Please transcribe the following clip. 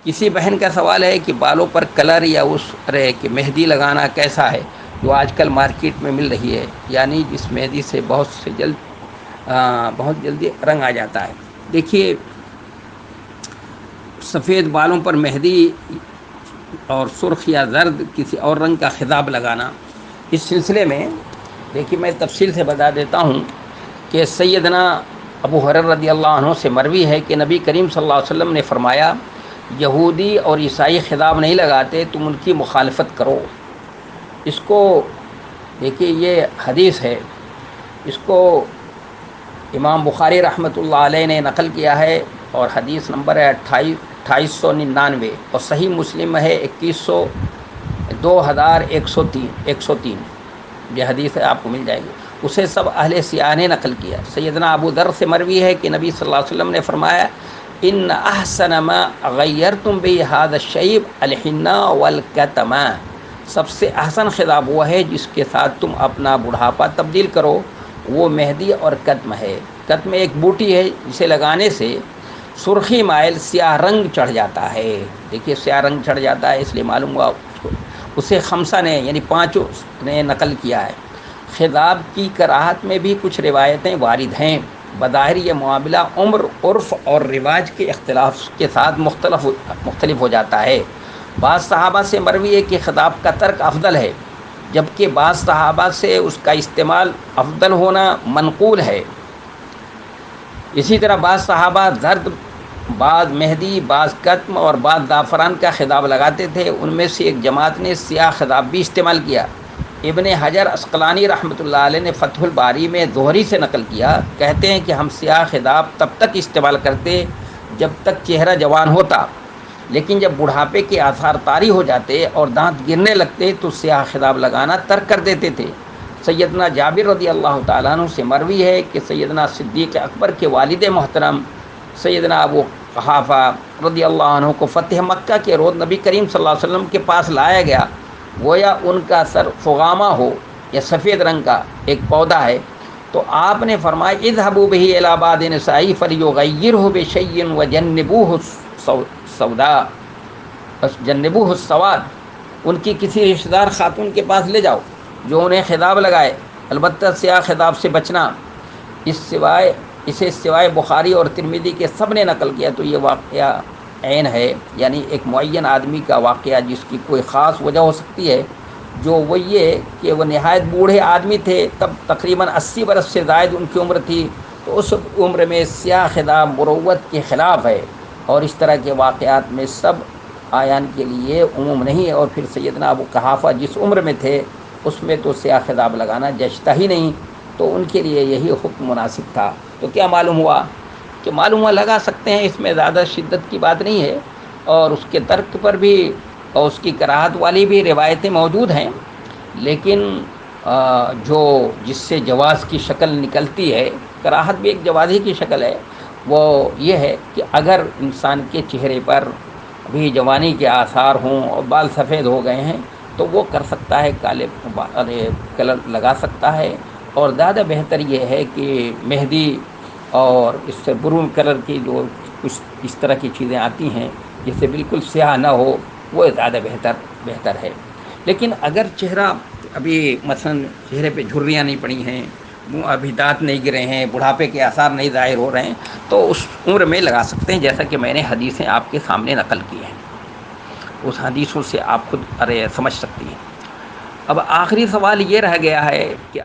کسی بہن کا سوال ہے کہ بالوں پر کلر یا اس طرح کہ مہندی لگانا کیسا ہے جو آج کل مارکیٹ میں مل رہی ہے، یعنی جس مہندی سے بہت جلدی رنگ آ جاتا ہے۔ دیکھیے، سفید بالوں پر مہندی اور سرخ یا زرد کسی اور رنگ کا خضاب لگانا، اس سلسلے میں دیکھیے میں تفصیل سے بتا دیتا ہوں کہ سیدنا ابو ہریرہ رضی اللہ عنہ سے مروی ہے کہ نبی کریم صلی اللہ علیہ وسلم نے فرمایا، یہودی اور عیسائی خضاب نہیں لگاتے، تم ان کی مخالفت کرو۔ اس کو دیکھیے، یہ حدیث ہے، اس کو امام بخاری رحمۃ اللہ علیہ نے نقل کیا ہے، اور حدیث نمبر ہے 2899، اور صحیح مسلم ہے 2103 یہ حدیث ہے، آپ کو مل جائے گی۔ اسے سب اہل سیاح نے نقل کیا۔ سیدنا ابو ذر سے مروی ہے کہ نبی صلی اللہ علیہ وسلم نے فرمایا، ان احسن ما غیرتم به هذا الشیب الحناء والکتم، سب سے احسن خضاب وہ ہے جس کے ساتھ تم اپنا بڑھاپا تبدیل کرو، وہ مہندی اور کتم ہے۔ کتم ایک بوٹی ہے جسے لگانے سے سرخی مائل سیاہ رنگ چڑھ جاتا ہے۔ دیکھیے، سیاہ رنگ چڑھ جاتا ہے، اس لیے معلوم ہوا اسے خمسہ نے یعنی پانچوں نے نقل کیا ہے۔ خضاب کی کراہت میں بھی کچھ روایتیں وارد ہیں۔ بظاہر یہ معاملہ عمر، عرف اور رواج کے اختلاف کے ساتھ مختلف ہو جاتا ہے۔ بعض صحابہ سے مروی ہے کہ خضاب کا ترک افضل ہے، جبکہ بعض صحابہ سے اس کا استعمال افضل ہونا منقول ہے۔ اسی طرح بعض صحابہ زرد، بعض مہندی، بعض کتم اور بعض زعفران کا خضاب لگاتے تھے۔ ان میں سے ایک جماعت نے سیاہ خضاب بھی استعمال کیا۔ ابن حجر عسقلانی رحمۃ اللہ علیہ نے فتح الباری میں زہری سے نقل کیا، کہتے ہیں کہ ہم سیاہ خضاب تب تک استعمال کرتے جب تک چہرہ جوان ہوتا، لیکن جب بڑھاپے کے آثار طاری ہو جاتے اور دانت گرنے لگتے تو سیاہ خضاب لگانا ترک کر دیتے تھے۔ سیدنا جابر رضی اللہ تعالیٰ عنہ سے مروی ہے کہ سیدنا صدیق اکبر کے والد محترم سیدنا ابو قحافہ رضی اللہ عنہ کو فتح مکہ کے روز نبی کریم صلی اللہ علیہ وسلم کے پاس لایا گیا، گویا ان کا سر فغامہ ہو یا سفید رنگ کا ایک پودا ہے، تو آپ نے فرمایا، اذهبوا به الى بعض نسائه فليغيره بشيء وجنبوه السواد، ان کی کسی رشتہ دار خاتون کے پاس لے جاؤ جو انہیں خضاب لگائے، البتہ سیاہ خضاب سے بچنا۔ اسے سوائے بخاری اور ترمذی کے سب نے نقل کیا، تو یہ واقعہ عین ہے، یعنی ایک معین آدمی کا واقعہ جس کی کوئی خاص وجہ ہو سکتی ہے، جو وہ یہ کہ وہ نہایت بوڑھے آدمی تھے، تب تقریباً 80 برس سے زائد ان کی عمر تھی، تو اس عمر میں سیاہ خضاب مروت کے خلاف ہے، اور اس طرح کے واقعات میں سب آیان کے لیے عموم نہیں ہے۔ اور پھر سیدنا ابو قحافہ جس عمر میں تھے اس میں تو سیاہ خضاب لگانا جچتا ہی نہیں، تو ان کے لیے یہی حکم مناسب تھا۔ تو کیا معلوم ہوا کہ لگا سکتے ہیں، اس میں زیادہ شدت کی بات نہیں ہے، اور اس کے ترک پر بھی اور اس کی کراہت والی بھی روایتیں موجود ہیں، لیکن جس سے جواز کی شکل نکلتی ہے، کراہت بھی ایک جواز ہی کی شکل ہے، وہ یہ ہے کہ اگر انسان کے چہرے پر بھی جوانی کے آثار ہوں اور بال سفید ہو گئے ہیں تو وہ کر سکتا ہے، کالے کلر لگا سکتا ہے، اور زیادہ بہتر یہ ہے کہ مہندی اور اس سے برون کلر کی جو کچھ اس طرح کی چیزیں آتی ہیں جس سے بالکل سیاہ نہ ہو، وہ زیادہ بہتر ہے۔ لیکن اگر چہرہ ابھی مثلا چہرے پہ جھریاں نہیں پڑی ہیں، منہ ابھی دانت نہیں گرے ہیں، بڑھاپے کے آثار نہیں ظاہر ہو رہے ہیں، تو اس عمر میں لگا سکتے ہیں، جیسا کہ میں نے حدیثیں آپ کے سامنے نقل کی ہیں، اس حدیثوں سے آپ خود سمجھ سکتی ہیں۔ اب آخری سوال یہ رہ گیا ہے کہ